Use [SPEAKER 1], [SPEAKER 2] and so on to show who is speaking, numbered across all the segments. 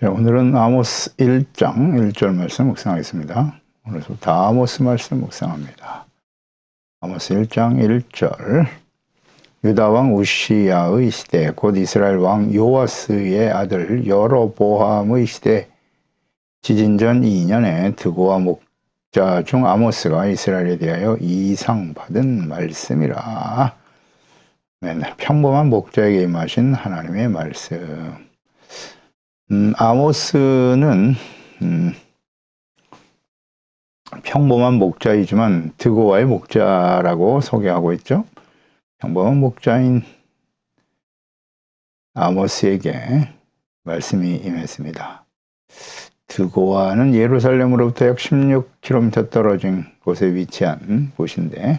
[SPEAKER 1] 자, 오늘은 아모스 1장 1절 말씀 묵상하겠습니다. 오늘부터 아모스 말씀 묵상합니다. 아모스 1장 1절. 유다 왕 우시야의 시대 곧 이스라엘 왕 요아스의 아들 여로보암의 시대 지진전 2년에 드고와 목자 중 아모스가 이스라엘에 대하여 이상받은 말씀이라. 평범한 목자에게 임하신 하나님의 말씀. 아모스는 평범한 목자이지만 드고와의 목자라고 소개하고 있죠. 평범한 목자인 아모스에게 말씀이 임했습니다. 드고와는 예루살렘으로부터 약 16km 떨어진 곳에 위치한 곳인데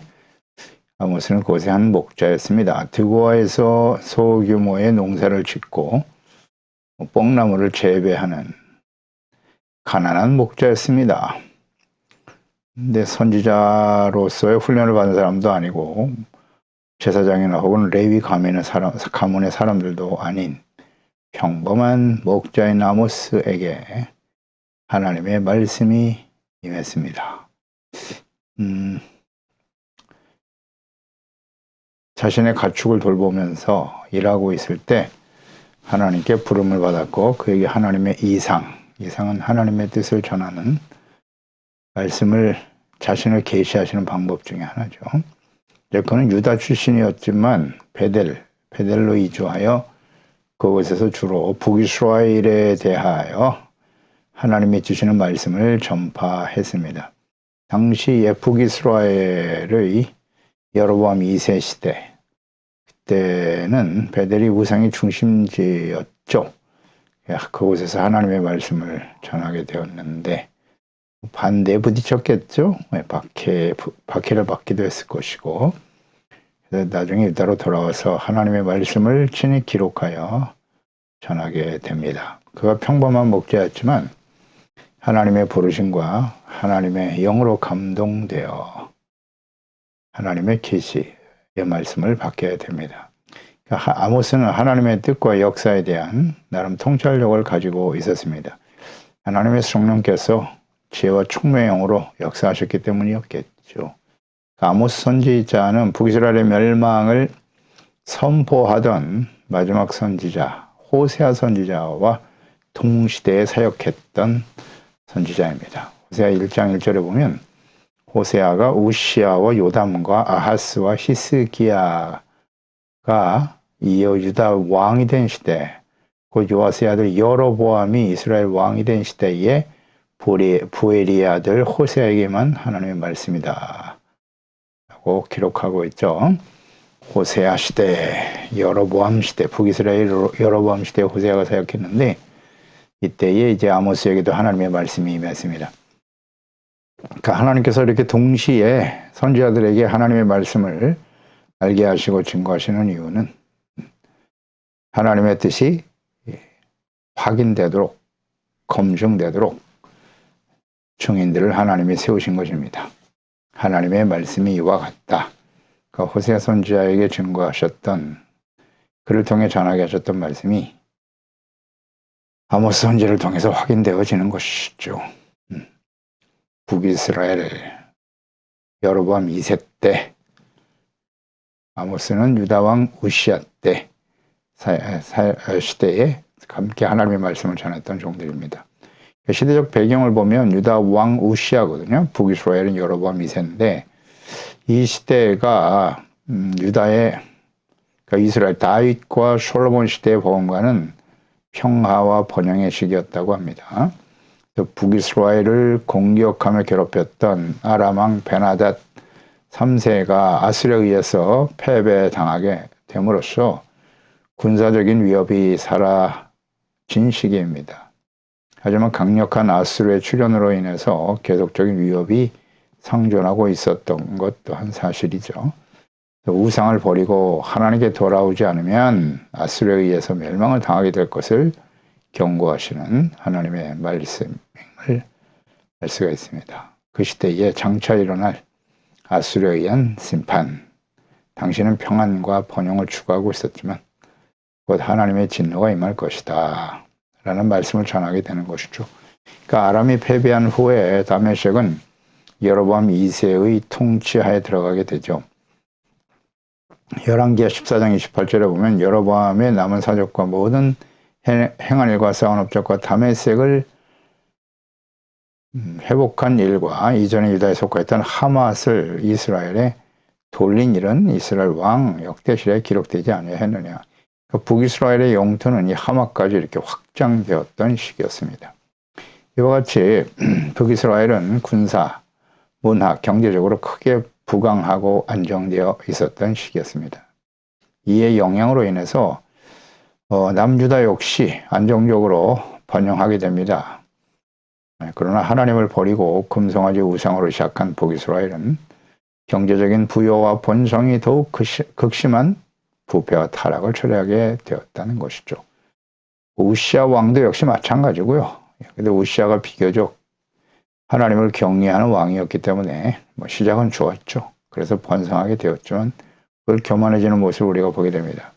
[SPEAKER 1] 아모스는 그곳의 한 목자였습니다. 드고와에서 소규모의 농사를 짓고 뽕나무를 재배하는 가난한 목자였습니다. 근데 선지자로서의 훈련을 받은 사람도 아니고 제사장이나 혹은 레위 가문의 사람들도 아닌 평범한 목자인 아모스에게 하나님의 말씀이 임했습니다. 자신의 가축을 돌보면서 일하고 있을 때 하나님께 부름을 받았고 그에게 하나님의 이상은 하나님의 뜻을 전하는 말씀을 자신을 계시하시는 방법 중에 하나죠. 그는 유다 출신이었지만 베델로 이주하여 그곳에서 주로 북이스라엘에 대하여 하나님이 주시는 말씀을 전파했습니다. 당시에 북이스라엘의 여로보암 2세 시대, 그때는 베델이 우상의 중심지였죠. 그곳에서 하나님의 말씀을 전하게 되었는데 반대에 부딪혔겠죠. 박해를 받기도 했을 것이고 나중에 유다로 돌아와서 하나님의 말씀을 친히 기록하여 전하게 됩니다. 그가 평범한 목자였지만 하나님의 부르심과 하나님의 영으로 감동되어 하나님의 계시의 말씀을 받게 됩니다. 아모스는 하나님의 뜻과 역사에 대한 나름 통찰력을 가지고 있었습니다. 하나님의 성령께서 지혜와 총명의 영으로 역사하셨기 때문이었겠죠. 아모스 선지자는 북이스라엘의 멸망을 선포하던 마지막 선지자 호세아 선지자와 동시대에 사역했던 선지자입니다. 호세아 1장 1절에 보면 호세아가 우시야와 요담과 아하스와 히스기야가 이어 유다 왕이 된 시대, 곧 요아스의 아들 여로보암이 이스라엘 왕이 된 시대에 부엘리의 아들 호세아에게만 하나님의 말씀이다 라고 기록하고 있죠. 호세아 시대, 여로보암 시대, 북이스라엘 여로보암 시대에 호세아가 사역했는데 이때에 이제 아모스에게도 하나님의 말씀이 임했습니다. 그러니까 하나님께서 이렇게 동시에 선지자들에게 하나님의 말씀을 알게 하시고 증거하시는 이유는 하나님의 뜻이 확인되도록, 검증되도록 증인들을 하나님이 세우신 것입니다. 하나님의 말씀이 이와 같다. 그러니까 호세아 선지자에게 증거하셨던, 그를 통해 전하게 하셨던 말씀이 아모스 선지를 통해서 확인되어지는 것이죠. 북이스라엘 여로보암 2세 때, 아모스는 유다왕 우시야 때 시대에 함께 하나님의 말씀을 전했던 종들입니다. 시대적 배경을 보면 유다 왕 우시야거든요. 북이스라엘은 여로보암 2세인데 이 시대가 유다의 그러니까 이스라엘 다윗과 솔로몬 시대의 복음과는 평화와 번영의 시기였다고 합니다. 북이스라엘을 공격하며 괴롭혔던 아람 왕 베나닷 3세가 아수르에 의해서 패배당하게 됨으로써 군사적인 위협이 사라진 시기입니다. 하지만 강력한 아수르의 출현으로 인해서 계속적인 위협이 상존하고 있었던 것 또한 사실이죠. 우상을 버리고 하나님께 돌아오지 않으면 아수르에 의해서 멸망을 당하게 될 것을 경고하시는 하나님의 말씀을 알 수가 있습니다. 그 시대에 장차 일어날 아수르에 의한 심판, 당신은 평안과 번영을 추구하고 있었지만 곧 하나님의 진노가 임할 것이다 라는 말씀을 전하게 되는 것이죠. 그러니까 아람이 패배한 후에 다메섹은 여로보암 2세의 통치하에 들어가게 되죠. 열왕기하 14장 28절에 보면 여로보암의 남은 사적과 모든 행한 일과 쌓은 업적과 다메섹을 회복한 일과 이전에 유다에 속하였던 하맛을 이스라엘에 돌린 일은 이스라엘 왕 역대시에 기록되지 아니하였느냐. 북이스라엘의 영토는 이 하맛까지 이렇게 확장되었던 시기였습니다. 이와 같이 북이스라엘은 군사, 문화, 경제적으로 크게 부강하고 안정되어 있었던 시기였습니다. 이의 영향으로 인해서 남유다 역시 안정적으로 번영하게 됩니다. 그러나 하나님을 버리고 금송아지 우상으로 시작한 북이스라엘은 경제적인 부여와 번성이 더욱 극심한 부패와 타락을 초래하게 되었다는 것이죠. 우시아 왕도 역시 마찬가지고요. 근데 우시아가 비교적 하나님을 경외하는 왕이었기 때문에 시작은 좋았죠. 그래서 번성하게 되었지만 그걸 교만해지는 모습을 우리가 보게 됩니다.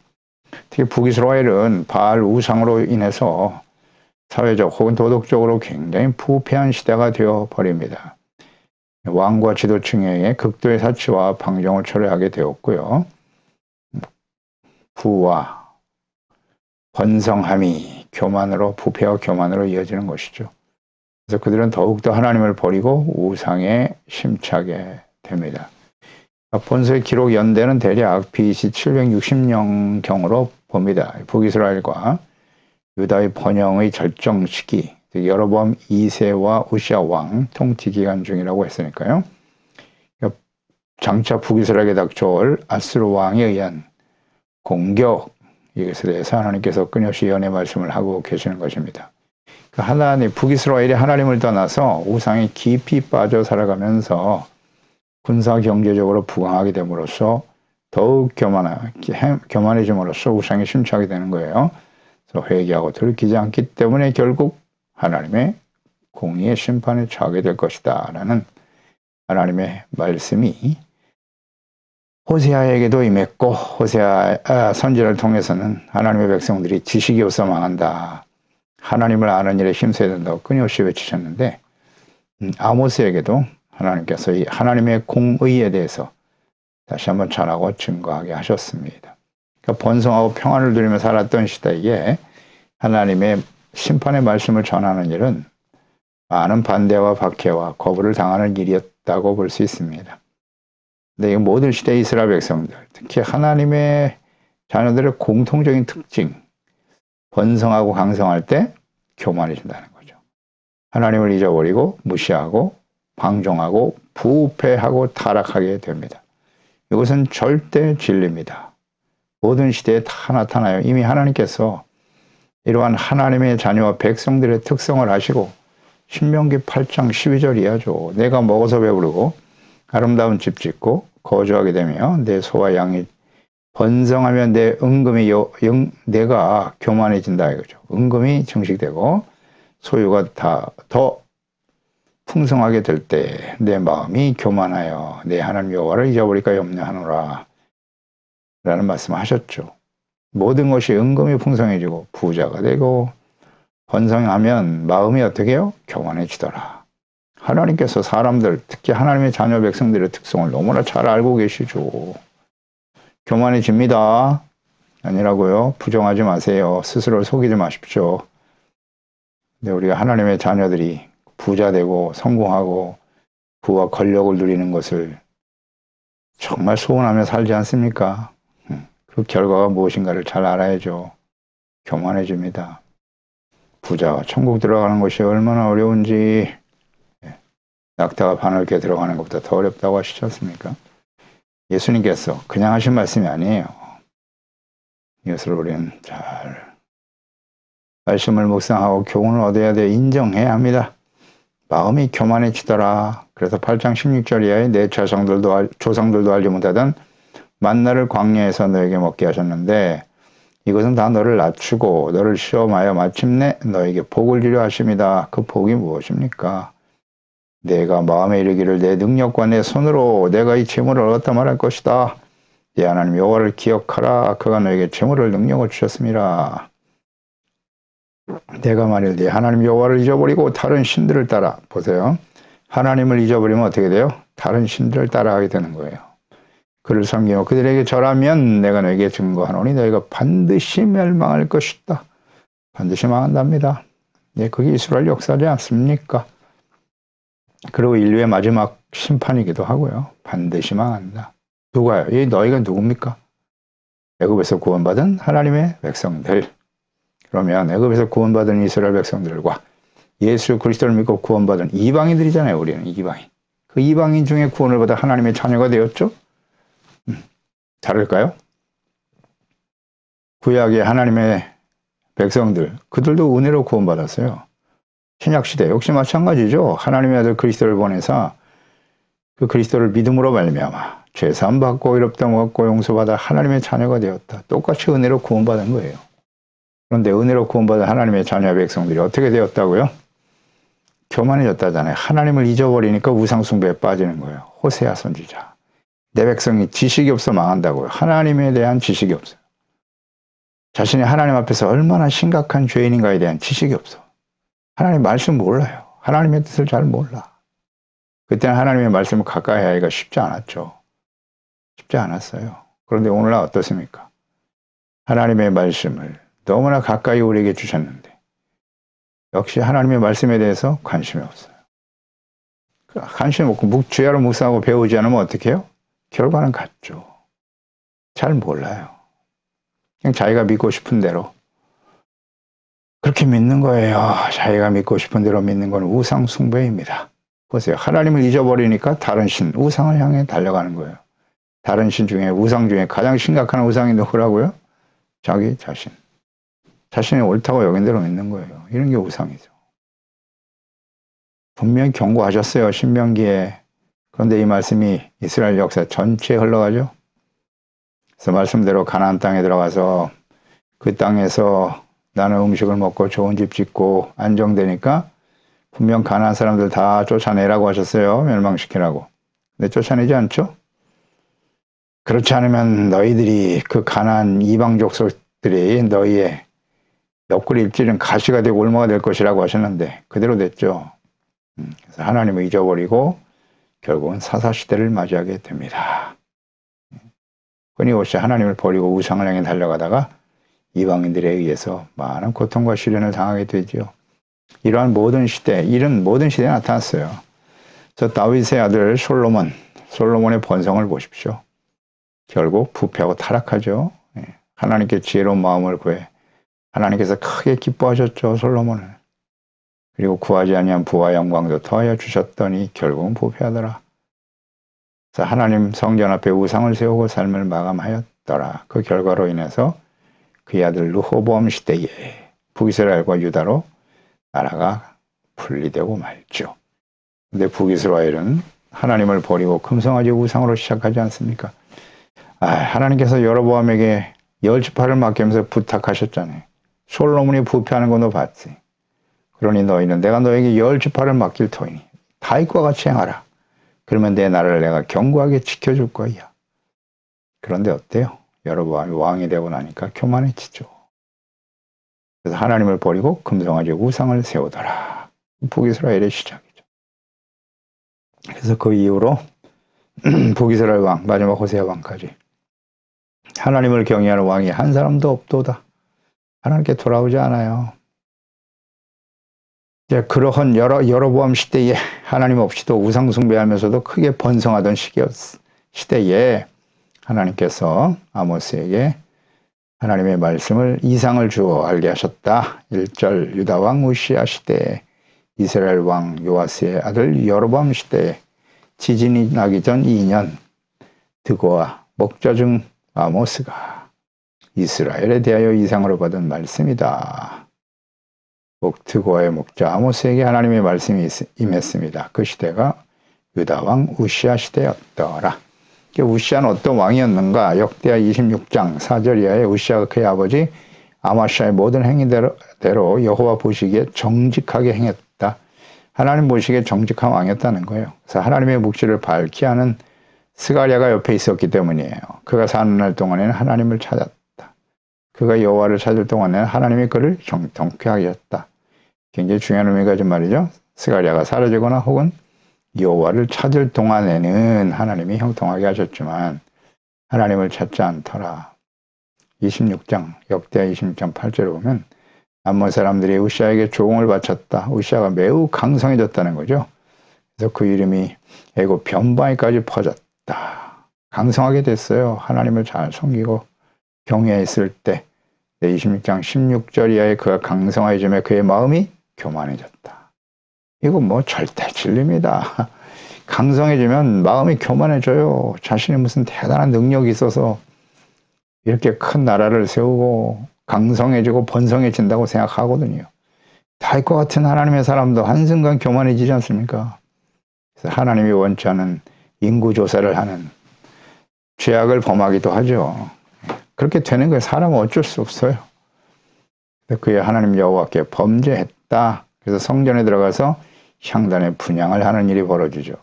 [SPEAKER 1] 특히 북이스라엘은 바알 우상으로 인해서 사회적 혹은 도덕적으로 굉장히 부패한 시대가 되어버립니다. 왕과 지도층에게 극도의 사치와 방종을 초래하게 되었고요. 부와 번성함이 부패와 교만으로 이어지는 것이죠. 그래서 그들은 더욱더 하나님을 버리고 우상에 심차게 됩니다. 본서의 기록 연대는 대략 BC 760년경으로 봅니다. 북이스라엘과 유다의 번영의 절정 시기, 여로보암 2세와 우시아 왕 통치 기간 중이라고 했으니까요. 장차 북이스라엘에 닥쳐올 아스루 왕에 의한 공격, 이것에 대해서 하나님께서 끊임없이 연의 말씀을 하고 계시는 것입니다. 북이스라엘이 하나님을 떠나서 우상에 깊이 빠져 살아가면서 군사 경제적으로 부강하게 됨으로써 더욱 교만해짐으로써 우상에 심취하게 되는 거예요. 그래서 회개하고 돌이키지 않기 때문에 결국 하나님의 공의의 심판에 처하게 될 것이다 라는 하나님의 말씀이 호세아에게도 임했고, 호세아 선지자를 통해서는 하나님의 백성들이 지식이 없어 망한다, 하나님을 아는 일에 힘써야 된다고 끊임없이 외치셨는데, 아모스에게도 하나님께서 이 하나님의 공의에 대해서 다시 한번 전하고 증거하게 하셨습니다. 그러니까 번성하고 평안을 누리며 살았던 시대에 하나님의 심판의 말씀을 전하는 일은 많은 반대와 박해와 거부를 당하는 일이었다고 볼 수 있습니다. 근데 이 모든 시대 이스라엘 백성들, 특히 하나님의 자녀들의 공통적인 특징, 번성하고 강성할 때 교만해진다는 거죠. 하나님을 잊어버리고 무시하고 방종하고 부패하고 타락하게 됩니다. 이것은 절대 진리입니다. 모든 시대에 다 나타나요. 이미 하나님께서 이러한 하나님의 자녀와 백성들의 특성을 아시고 신명기 8장 12절 이하죠. 내가 먹어서 배부르고 아름다운 집 짓고 거주하게 되며 내 소와 양이 번성하면 내 은금이 내가 교만해진다 이거죠. 은금이 증식되고 소유가 다 더 풍성하게 될 때 내 마음이 교만하여 내 하나님 여호와를 잊어버릴까 염려하노라 라는 말씀을 하셨죠. 모든 것이 은금이 풍성해지고 부자가 되고 번성하면 마음이 어떻게 해요? 교만해지더라. 하나님께서 사람들, 특히 하나님의 자녀 백성들의 특성을 너무나 잘 알고 계시죠. 교만해집니다. 아니라고요. 부정하지 마세요. 스스로를 속이지 마십시오. 근데 우리가 하나님의 자녀들이 부자 되고 성공하고 부와 권력을 누리는 것을 정말 소원하며 살지 않습니까? 그 결과가 무엇인가를 잘 알아야죠. 교만해집니다. 부자가 천국 들어가는 것이 얼마나 어려운지, 낙타가 바늘게 들어가는 것보다 더 어렵다고 하시지 않습니까? 예수님께서 그냥 하신 말씀이 아니에요. 이것을 우리는 잘 말씀을 묵상하고 교훈을 얻어야 돼 인정해야 합니다. 마음이 교만해지더라. 그래서 8장 16절 이하에 내 조상들도 알지 못하던 만나를 광야에서 너에게 먹게 하셨는데 이것은 다 너를 낮추고 너를 시험하여 마침내 너에게 복을 주려 하심이다. 그 복이 무엇입니까? 내가 마음에 이르기를 내 능력과 내 손으로 내가 이 재물을 얻었다 말할 것이다. 내 하나님 여호와를 기억하라. 그가 너에게 재물을 능력을 주셨습니다. 내가 말일되 하나님 여호와를 잊어버리고 다른 신들을 따라, 보세요. 하나님을 잊어버리면 어떻게 돼요? 다른 신들을 따라가게 되는 거예요. 그를 섬기며 그들에게 절하면 내가 너에게 증거하노니 너희가 반드시 멸망할 것이다. 반드시 망한답니다. 예, 그게 이스라엘 역사지 않습니까? 그리고 인류의 마지막 심판이기도 하고요. 반드시 망한다. 누가요? 이 너희가 누굽니까? 애굽에서 구원받은 하나님의 백성들. 그러면 애굽에서 구원받은 이스라엘 백성들과 예수 그리스도를 믿고 구원받은 이방인들이잖아요. 우리는 이방인. 그 이방인 중에 구원을 받아 하나님의 자녀가 되었죠? 다를까요? 구약의 하나님의 백성들, 그들도 은혜로 구원받았어요. 신약시대 역시 마찬가지죠. 하나님의 아들 그리스도를 보내사 그 그리스도를 믿음으로 말미암아 죄사함 받고 의롭다함 받고 용서받아 하나님의 자녀가 되었다. 똑같이 은혜로 구원받은 거예요. 그런데 은혜로 구원받은 하나님의 자녀 백성들이 어떻게 되었다고요? 교만해졌다잖아요. 하나님을 잊어버리니까 우상숭배에 빠지는 거예요. 호세아 선지자. 내 백성이 지식이 없어 망한다고요. 하나님에 대한 지식이 없어요. 자신이 하나님 앞에서 얼마나 심각한 죄인인가에 대한 지식이 없어. 하나님 말씀 몰라요. 하나님의 뜻을 잘 몰라. 그때는 하나님의 말씀을 가까이 하기가 쉽지 않았죠. 쉽지 않았어요. 그런데 오늘날 어떻습니까? 하나님의 말씀을 너무나 가까이 우리에게 주셨는데 역시 하나님의 말씀에 대해서 관심이 없어요. 관심이 없고 주야로 묵상하고 배우지 않으면 어떻게 해요? 결과는 같죠. 잘 몰라요. 그냥 자기가 믿고 싶은 대로 그렇게 믿는 거예요. 자기가 믿고 싶은 대로 믿는 건 우상 숭배입니다. 보세요. 하나님을 잊어버리니까 다른 신, 우상을 향해 달려가는 거예요. 다른 신 중에, 우상 중에 가장 심각한 우상이 누구라고요? 자기 자신. 자신이 옳다고 여긴 대로 믿는 거예요. 이런 게 우상이죠. 분명히 경고하셨어요. 신명기에. 그런데 이 말씀이 이스라엘 역사 전체에 흘러가죠. 그래서 말씀대로 가나안 땅에 들어가서 그 땅에서 나는 음식을 먹고 좋은 집 짓고 안정되니까 분명 가나안 사람들 다 쫓아내라고 하셨어요. 멸망시키라고. 근데 쫓아내지 않죠? 그렇지 않으면 너희들이 그 가나안 이방 족속들이 너희의 옆구리 입질은 가시가 되고 올무가 될 것이라고 하셨는데 그대로 됐죠. 그래서 하나님을 잊어버리고 결국은 사사시대를 맞이하게 됩니다. 끊임없이 하나님을 버리고 우상을 향해 달려가다가 이방인들에 의해서 많은 고통과 시련을 당하게 되죠. 이러한 모든 시대, 이런 모든 시대에 나타났어요. 저 다윗의 아들 솔로몬의 번성을 보십시오. 결국 부패하고 타락하죠. 하나님께 지혜로운 마음을 구해 하나님께서 크게 기뻐하셨죠. 솔로몬을. 그리고 구하지 아니한 부와 영광도 더하여 주셨더니 결국은 부패하더라. 그래서 하나님 성전 앞에 우상을 세우고 삶을 마감하였더라. 그 결과로 인해서 그의 아들 르호보암 시대에 북이스라엘과 유다로 나라가 분리되고 말죠. 근데 북이스라엘은 하나님을 버리고 금송아지 우상으로 시작하지 않습니까? 하나님께서 여로보암에게 10지파를 맡기면서 부탁하셨잖아요. 솔로몬이 부패하는 건 너 봤지. 그러니 너희는 내가 너에게 10지파를 맡길 터이니 다윗과 같이 행하라. 그러면 내 나라를 내가 견고하게 지켜줄 거야. 그런데 어때요? 여로보암이 왕이 되고 나니까 교만해지죠. 그래서 하나님을 버리고 금송아지 우상을 세우더라. 북이스라엘의 시작이죠. 그래서 그 이후로 북이스라엘 왕, 마지막 호세아 왕까지 하나님을 경외하는 왕이 한 사람도 없도다. 하나님께 돌아오지 않아요. 그러한 여로보암 시대에 하나님 없이도 우상 숭배하면서도 크게 번성하던 시대에 하나님께서 아모스에게 하나님의 말씀을 이상을 주어 알게 하셨다. 1절 유다 왕 우시아 시대에 이스라엘 왕 요아스의 아들 여로보암 시대에 지진이 나기 전 2년 드고와 목자 중 아모스가 이스라엘에 대하여 이상으로 받은 말씀이다. 드고와의 목자 아모스에게 하나님의 말씀이 임했습니다. 그 시대가 유다 왕 우시아 시대였더라. 우시아는 어떤 왕이었는가? 역대하 26장 4절 이하에 우시아가 그의 아버지 아마샤의 모든 행위대로 여호와 보시기에 정직하게 행했다. 하나님 보시기에 정직한 왕이었다는 거예요. 그래서 하나님의 묵시를 밝히 하는 스가랴가 옆에 있었기 때문이에요. 그가 사는 날 동안에는 하나님을 찾았다. 그가 여호와를 찾을 동안에는 하나님이 그를 형통케 하셨다. 굉장히 중요한 의미가 좀 말이죠. 스가랴가 사라지거나 혹은 여호와를 찾을 동안에는 하나님이 형통하게 하셨지만 하나님을 찾지 않더라. 26장 역대하 26장 8절에 보면 암몬 사람들이 우시아에게 조공을 바쳤다. 우시아가 매우 강성해졌다는 거죠. 그래서 그 이름이 애굽 변방에까지 퍼졌다. 강성하게 됐어요. 하나님을 잘 섬기고 경외했을 때 26장 16절 이하에 그가 강성해짐에 그의 마음이 교만해졌다. 이거 뭐 절대 진리입니다. 강성해지면 마음이 교만해져요. 자신이 무슨 대단한 능력이 있어서 이렇게 큰 나라를 세우고 강성해지고 번성해진다고 생각하거든요. 다윗과 같은 하나님의 사람도 한순간 교만해지지 않습니까? 그래서 하나님이 원치 않은 인구조사를 하는 죄악을 범하기도 하죠. 그렇게 되는 거예요. 사람은 어쩔 수 없어요. 그의 하나님 여호와께 범죄했다. 그래서 성전에 들어가서 향단의 분향을 하는 일이 벌어지죠.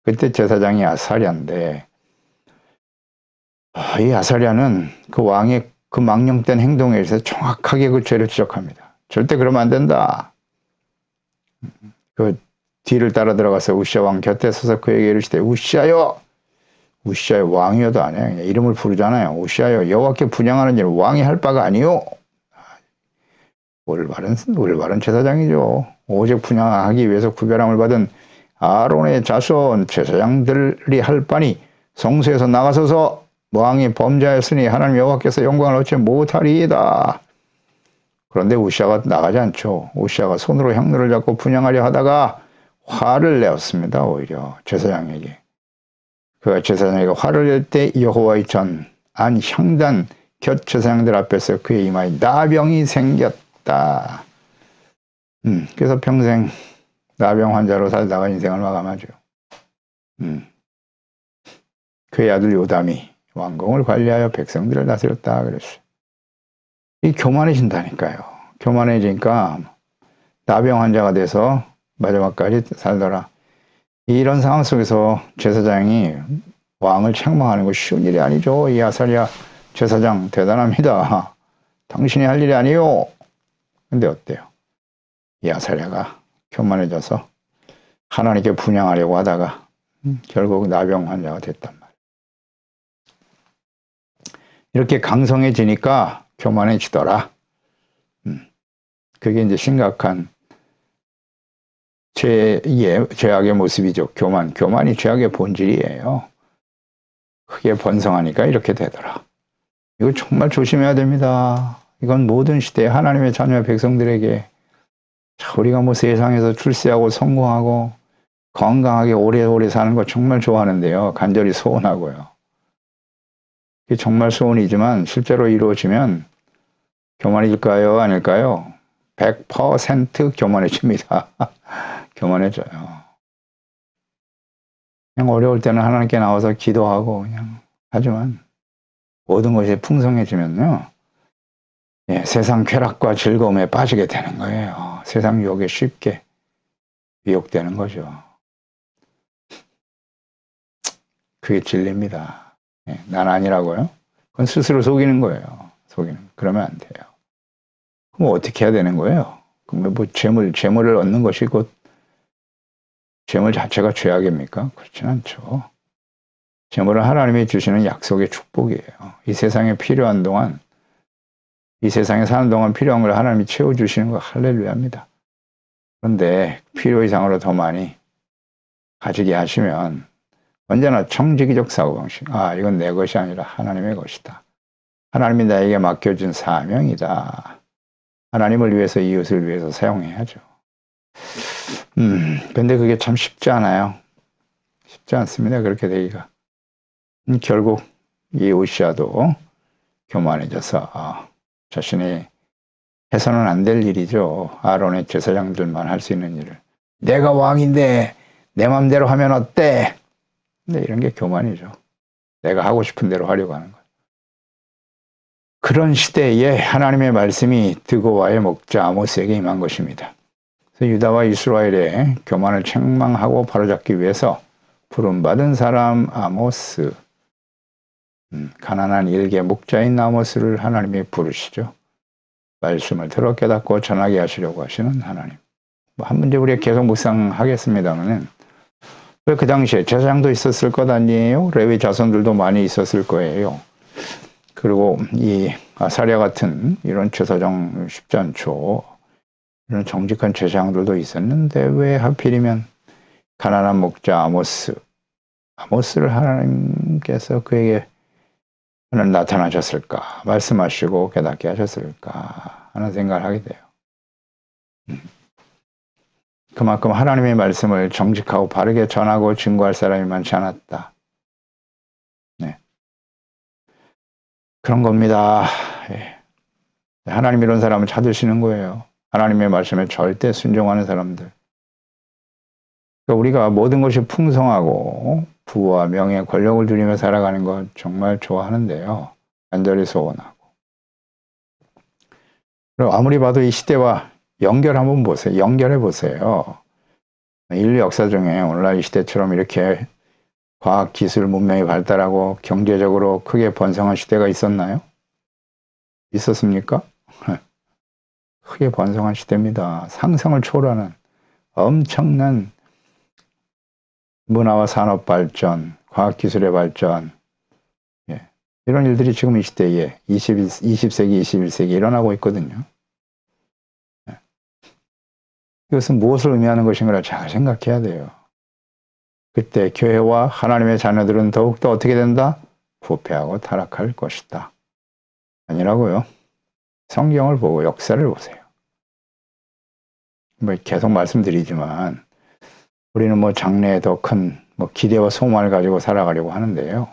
[SPEAKER 1] 그때 제사장이 아사랴인데 이 아사랴는 그 왕의 그 망령된 행동에 의해서 정확하게 그 죄를 지적합니다. 절대 그러면 안 된다. 그 뒤를 따라 들어가서 우시아 왕 곁에 서서 그에게 이르시되 우시아여, 우시아의 왕이어도 아니야. 그냥 이름을 부르잖아요. 우시아여, 여호와께 분향하는 일은 왕이 할 바가 아니요. 올바른 제사장이죠. 오직 분향하기 위해서 구별함을 받은 아론의 자손 제사장들이 할 바니 성소에서 나가서서 왕이 범죄하였으니 하나님 여호와께서 영광을 얻지 못하리이다. 그런데 우시아가 나가지 않죠. 우시아가 손으로 향로를 잡고 분향하려 하다가 화를 내었습니다. 오히려 제사장에게. 그가 제사장에게 화를 낼 때 여호와의 전 안 향단 곁 제사장들 앞에서 그의 이마에 나병이 생겼다. 그래서 평생 나병 환자로 살다가 인생을 마감하죠. 그의 아들 요담이 왕궁을 관리하여 백성들을 다스렸다 그랬어요. 이 교만해진다니까요. 교만해지니까 나병 환자가 돼서 마지막까지 살더라. 이런 상황 속에서 제사장이 왕을 책망하는 거 쉬운 일이 아니죠. 이 아사랴 제사장 대단합니다. 당신이 할 일이 아니요. 근데 어때요? 이 아사랴가 교만해져서 하나님께 분향하려고 하다가 결국 나병 환자가 됐단 말이에요. 이렇게 강성해지니까 교만해지더라. 그게 이제 심각한 죄악의 모습이죠. 교만이 죄악의 본질이에요. 크게 번성하니까 이렇게 되더라. 이거 정말 조심해야 됩니다. 이건 모든 시대에 하나님의 자녀 백성들에게 우리가 뭐 세상에서 출세하고 성공하고 건강하게 오래오래 사는 거 정말 좋아하는데요. 간절히 소원하고요. 이게 정말 소원이지만 실제로 이루어지면 교만해질까요? 아닐까요? 100% 교만해집니다. 교만해져요. 그냥 어려울 때는 하나님께 나와서 기도하고 그냥 하지만 모든 것이 풍성해지면요. 세상 쾌락과 즐거움에 빠지게 되는 거예요. 세상 유혹에 쉽게 미혹되는 거죠. 그게 진리입니다. 난 아니라고요? 그건 스스로 속이는 거예요. 그러면 안 돼요. 그럼 어떻게 해야 되는 거예요? 그럼 뭐 재물을 얻는 것이 곧 재물 자체가 죄악입니까? 그렇진 않죠. 재물은 하나님이 주시는 약속의 축복이에요. 이 세상에 필요한 동안, 이 세상에 사는 동안 필요한 걸 하나님이 채워주시는 거 할렐루야입니다. 그런데 필요 이상으로 더 많이 가지게 하시면 언제나 청지기적 사고방식. 이건 내 것이 아니라 하나님의 것이다. 하나님이 나에게 맡겨준 사명이다. 하나님을 위해서 이웃을 위해서 사용해야죠. 근데 그게 참 쉽지 않아요. 쉽지 않습니다. 그렇게 되기가. 결국 이 우시아도 교만해져서 자신이 해서는 안 될 일이죠. 아론의 제사장들만 할 수 있는 일을. 내가 왕인데 내 맘대로 하면 어때? 근데 이런 게 교만이죠. 내가 하고 싶은 대로 하려고 하는 거예요. 그런 시대에 하나님의 말씀이 드고와의 목자 아모스에게 임한 것입니다. 그래서 유다와 이스라엘의 교만을 책망하고 바로잡기 위해서 부름받은 사람 아모스, 가난한 일개 목자인 아모스를 하나님이 부르시죠. 말씀을 들어 깨닫고 전하게 하시려고 하시는 하나님. 한 문제 우리가 계속 묵상하겠습니다만은 왜 그 당시에 제사장도 있었을 것 아니에요? 레위 자손들도 많이 있었을 거예요. 그리고 이 아사랴 같은 이런 제사장 쉽지 않죠. 이런 정직한 제사장들도 있었는데 왜 하필이면 가난한 목자 아모스를 하나님께서 그에게 하늘 나타나셨을까? 말씀하시고 깨닫게 하셨을까? 하는 생각을 하게 돼요. 그만큼 하나님의 말씀을 정직하고 바르게 전하고 증거할 사람이 많지 않았다. 네. 그런 겁니다. 예. 하나님 이런 사람을 찾으시는 거예요. 하나님의 말씀에 절대 순종하는 사람들. 그러니까 우리가 모든 것이 풍성하고 부와 명예, 권력을 누리며 살아가는 것 정말 좋아하는데요. 간절히 소원하고. 그리고 아무리 봐도 이 시대와 연결 한번 보세요. 연결해 보세요. 인류 역사 중에 오늘날 이 시대처럼 이렇게 과학, 기술, 문명이 발달하고 경제적으로 크게 번성한 시대가 있었나요? 있었습니까? 크게 번성한 시대입니다. 상상을 초월하는 엄청난 문화와 산업 발전, 과학기술의 발전, 예. 이런 일들이 지금 이 시대에 20세기, 21세기 일어나고 있거든요. 예. 이것은 무엇을 의미하는 것인가를 잘 생각해야 돼요. 그때 교회와 하나님의 자녀들은 더욱더 어떻게 된다? 부패하고 타락할 것이다. 아니라고요. 성경을 보고 역사를 보세요. 뭐 계속 말씀드리지만 우리는 뭐 장래에 더 큰 기대와 소망을 가지고 살아가려고 하는데요.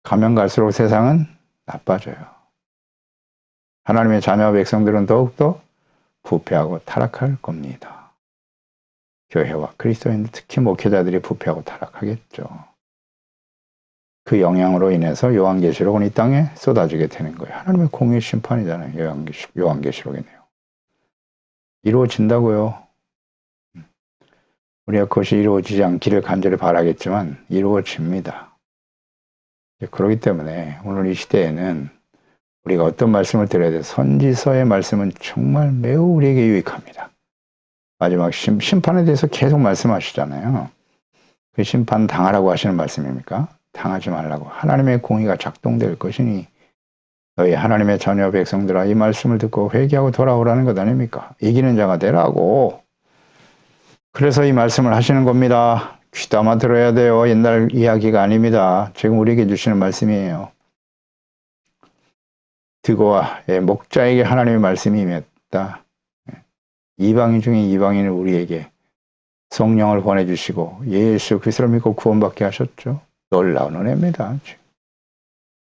[SPEAKER 1] 가면 갈수록 세상은 나빠져요. 하나님의 자녀 백성들은 더욱더 부패하고 타락할 겁니다. 교회와 그리스도인들, 특히 목회자들이 부패하고 타락하겠죠. 그 영향으로 인해서 요한계시록은 이 땅에 쏟아지게 되는 거예요. 하나님의 공의 심판이잖아요. 요한계시록이네요. 이루어진다고요. 우리가 그것이 이루어지지 않기를 간절히 바라겠지만 이루어집니다. 그렇기 때문에 오늘 이 시대에는 우리가 어떤 말씀을 드려야 돼? 선지서의 말씀은 정말 매우 우리에게 유익합니다. 마지막 심판에 대해서 계속 말씀하시잖아요. 그 심판 당하라고 하시는 말씀입니까? 당하지 말라고. 하나님의 공의가 작동될 것이니 너희 하나님의 자녀 백성들아 이 말씀을 듣고 회개하고 돌아오라는 것 아닙니까? 이기는 자가 되라고. 그래서 이 말씀을 하시는 겁니다. 귀담아 들어야 돼요. 옛날 이야기가 아닙니다. 지금 우리에게 주시는 말씀이에요. 드고와 목자에게 하나님의 말씀이 임했다. 이방인 중에 이방인을 우리에게 성령을 보내주시고 예수 그리스도를 믿고 구원받게 하셨죠. 놀라운 은혜입니다.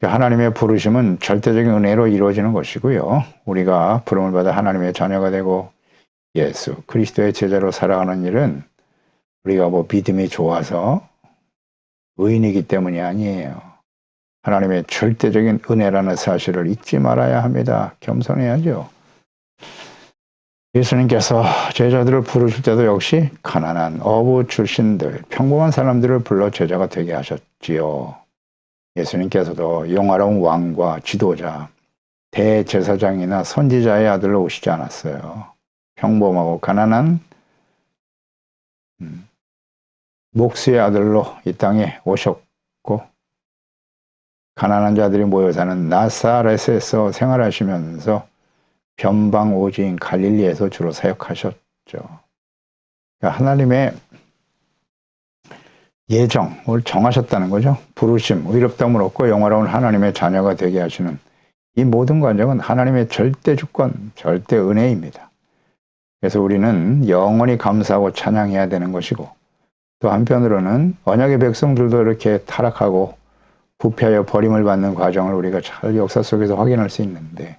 [SPEAKER 1] 하나님의 부르심은 절대적인 은혜로 이루어지는 것이고요. 우리가 부름을 받아 하나님의 자녀가 되고 예수 그리스도의 제자로 살아가는 일은 우리가 믿음이 좋아서 의인이기 때문이 아니에요. 하나님의 절대적인 은혜라는 사실을 잊지 말아야 합니다. 겸손해야죠. 예수님께서 제자들을 부르실 때도 역시 가난한 어부 출신들, 평범한 사람들을 불러 제자가 되게 하셨지요. 예수님께서도 영화로운 왕과 지도자, 대제사장이나 선지자의 아들로 오시지 않았어요. 평범하고 가난한 목수의 아들로 이 땅에 오셨고 가난한 자들이 모여 사는 나사렛에서 생활하시면서 변방 오지인 갈릴리에서 주로 사역하셨죠. 그러니까 하나님의 예정을 정하셨다는 거죠. 부르심, 의롭다함을 얻고 영화로운 하나님의 자녀가 되게 하시는 이 모든 과정은 하나님의 절대 주권, 절대 은혜입니다. 그래서 우리는 영원히 감사하고 찬양해야 되는 것이고 또 한편으로는 언약의 백성들도 이렇게 타락하고 부패하여 버림을 받는 과정을 우리가 잘 역사 속에서 확인할 수 있는데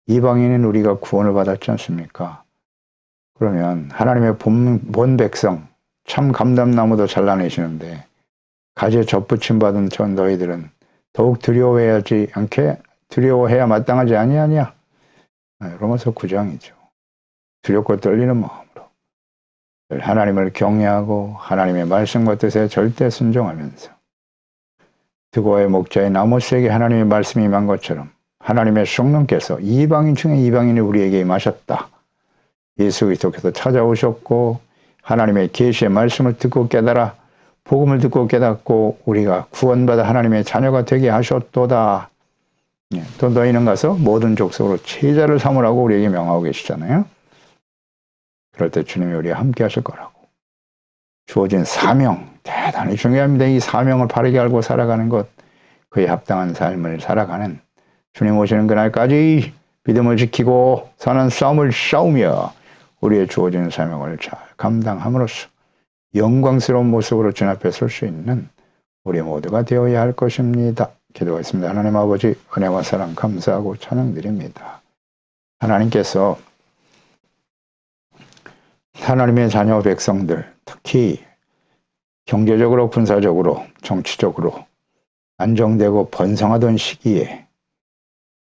[SPEAKER 1] 이방인은 우리가 구원을 받았지 않습니까? 그러면 하나님의 본 백성 참 감람나무도 잘라내시는데 가지에 젖붙임 받은 전 너희들은 더욱 두려워해야 마땅하지 아니하냐? 로마서 9장이죠. 두렵고 떨리는 마음으로 하나님을 경외하고 하나님의 말씀과 뜻에 절대 순종하면서 드고의 목자인 아모스에게 하나님의 말씀이 임한 것처럼 하나님의 성령께서 이방인 중에 이방인이 우리에게 임하셨다. 예수 그리스도께서 찾아오셨고 하나님의 계시의 말씀을 듣고 깨달아 복음을 듣고 깨닫고 우리가 구원받아 하나님의 자녀가 되게 하셨도다. 또 너희는 가서 모든 족속으로 제자를 삼으라고 우리에게 명하고 계시잖아요. 그럴 때 주님이 우리와 함께 하실 거라고. 주어진 사명, 대단히 중요합니다. 이 사명을 바르게 알고 살아가는 것, 그에 합당한 삶을 살아가는 주님 오시는 그날까지 믿음을 지키고 사는 싸움을 싸우며 우리의 주어진 사명을 잘 감당함으로써 영광스러운 모습으로 주님 앞에 설 수 있는 우리 모두가 되어야 할 것입니다. 기도하겠습니다. 하나님 아버지, 은혜와 사랑 감사하고 찬양드립니다. 하나님께서 하나님의 자녀 백성들, 특히 경제적으로, 군사적으로, 정치적으로 안정되고 번성하던 시기에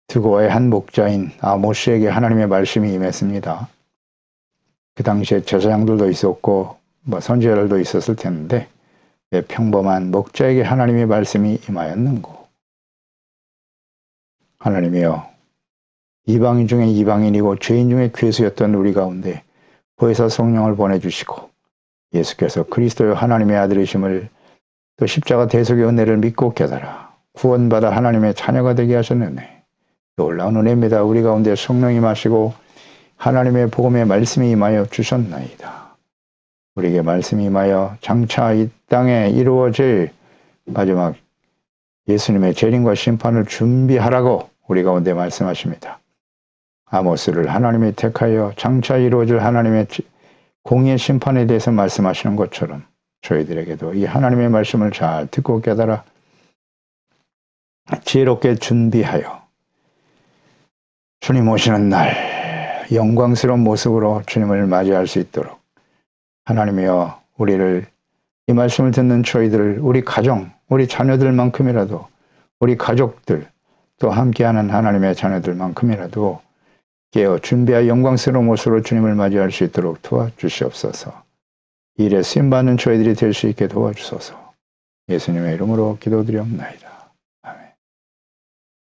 [SPEAKER 1] 드고아의 한 목자인 아모스에게 하나님의 말씀이 임했습니다. 그 당시에 제사장들도 있었고 선지자들도 있었을 텐데 왜 평범한 목자에게 하나님의 말씀이 임하였는고. 하나님이여, 이방인 중에 이방인이고 죄인 중에 괴수였던 우리 가운데 보혜사 성령을 보내주시고 예수께서 그리스도의 하나님의 아들이심을 또 십자가 대속의 은혜를 믿고 깨달아 구원받아 하나님의 자녀가 되게 하셨느네. 놀라운 은혜입니다. 우리 가운데 성령이 마시고 하나님의 복음의 말씀이 임하여 주셨나이다. 우리에게 말씀이 임하여 장차 이 땅에 이루어질 마지막 예수님의 재림과 심판을 준비하라고 우리 가운데 말씀하십니다. 아모스를 하나님이 택하여 장차 이루어질 하나님의 공의의 심판에 대해서 말씀하시는 것처럼 저희들에게도 이 하나님의 말씀을 잘 듣고 깨달아 지혜롭게 준비하여 주님 오시는 날 영광스러운 모습으로 주님을 맞이할 수 있도록 하나님이여, 우리를 이 말씀을 듣는 저희들을 우리 가정, 우리 자녀들만큼이라도 우리 가족들 또 함께하는 하나님의 자녀들만큼이라도 깨어 준비하여 영광스러운 모습으로 주님을 맞이할 수 있도록 도와주시옵소서. 일에 쓰임받는 저희들이 될 수 있게 도와주소서. 예수님의 이름으로 기도드리옵나이다.